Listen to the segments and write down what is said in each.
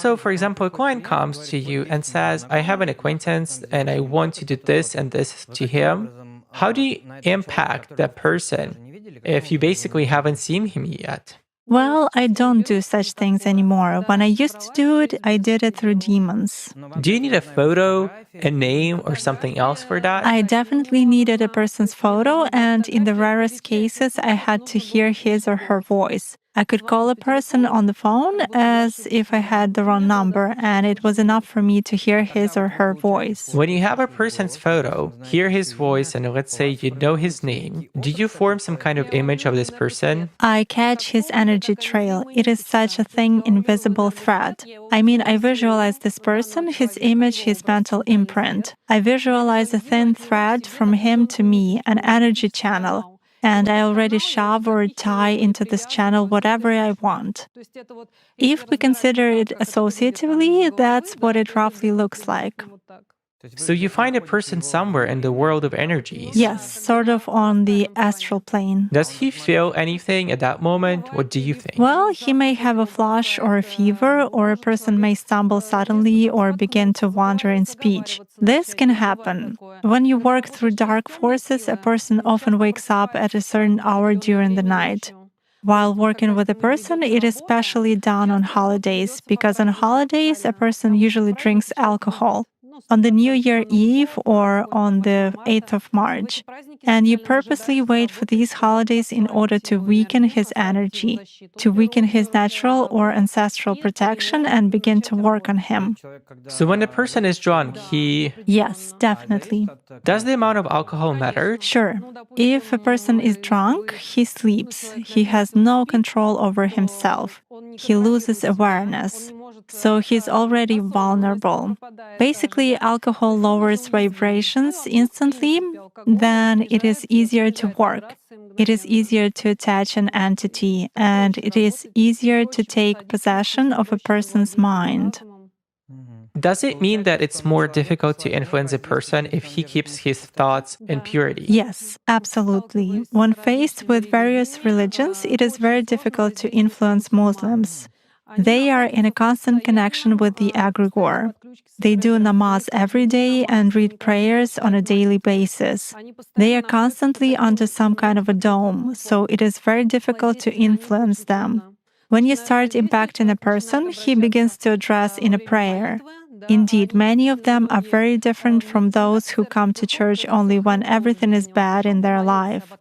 So, for example, a client comes to you and says, I have an acquaintance and I want to do this and this to him. How do you impact that person if you basically haven't seen him yet? Well, I don't do such things anymore. When I used to do it, I did it through demons. Do you need a photo, a name, or something else for that? I definitely needed a person's photo, and in the rarest cases, I had to hear his or her voice. I could call a person on the phone as if I had the wrong number, and it was enough for me to hear his or her voice. When you have a person's photo, hear his voice, and let's say you know his name, do you form some kind of image of this person? I catch his energy trail. It is such a thing, invisible thread. I mean, I visualize this person, his image, his mental imprint. I visualize a thin thread from him to me, an energy channel. And I already shove or tie into this channel whatever I want. If we consider it associatively, that's what it roughly looks like. So you find a person somewhere in the world of energies. Yes, sort of on the astral plane. Does he feel anything at that moment? What do you think? Well, he may have a flush or a fever, or a person may stumble suddenly or begin to wander in speech. This can happen. When you work through dark forces, a person often wakes up at a certain hour during the night. While working with a person, it is especially done on holidays, because on holidays, a person usually drinks alcohol. On the New Year Eve or on the 8th of March. And you purposely wait for these holidays in order to weaken his energy, to weaken his natural or ancestral protection and begin to work on him. So when the person is drunk, Yes, definitely. Does the amount of alcohol matter? Sure. If a person is drunk, he sleeps. He has no control over himself. He loses awareness. So he's already vulnerable. Basically, alcohol lowers vibrations instantly, then it is easier to work. It is easier to attach an entity, and it is easier to take possession of a person's mind. Does it mean that it's more difficult to influence a person if he keeps his thoughts in purity? Yes, absolutely. When faced with various religions, it is very difficult to influence Muslims. They are in a constant connection with the egregore. They do namaz every day and read prayers on a daily basis. They are constantly under some kind of a dome, so it is very difficult to influence them. When you start impacting a person, he begins to address in a prayer. Indeed, many of them are very different from those who come to church only when everything is bad in their life.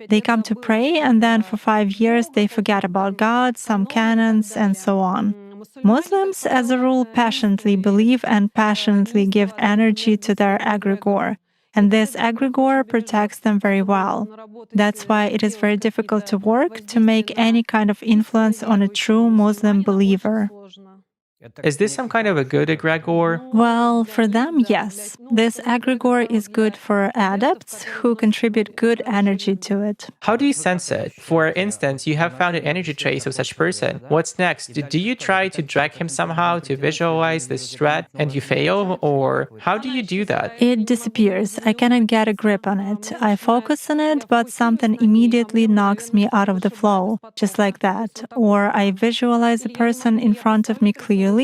They come to pray, and then for 5 years they forget about God, some canons, and so on. Muslims, as a rule, passionately believe and passionately give energy to their egregore. And this egregore protects them very well. That's why it is very difficult to work to make any kind of influence on a true Muslim believer. Is this some kind of a good egregore? Well, for them, yes. This egregore is good for adepts who contribute good energy to it. How do you sense it? For instance, you have found an energy trace of such person. What's next? Do you try to drag him somehow to visualize this thread and you fail? Or how do you do that? It disappears. I cannot get a grip on it. I focus on it, but something immediately knocks me out of the flow, just like that. Or I visualize a person in front of me clearly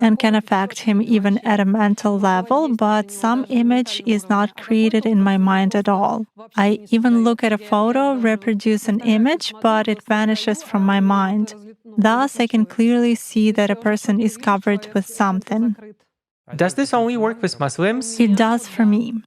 and can affect him even at a mental level, but some image is not created in my mind at all. I even look at a photo, reproduce an image, but it vanishes from my mind. Thus, I can clearly see that a person is covered with something. Does this only work with Muslims? It does for me.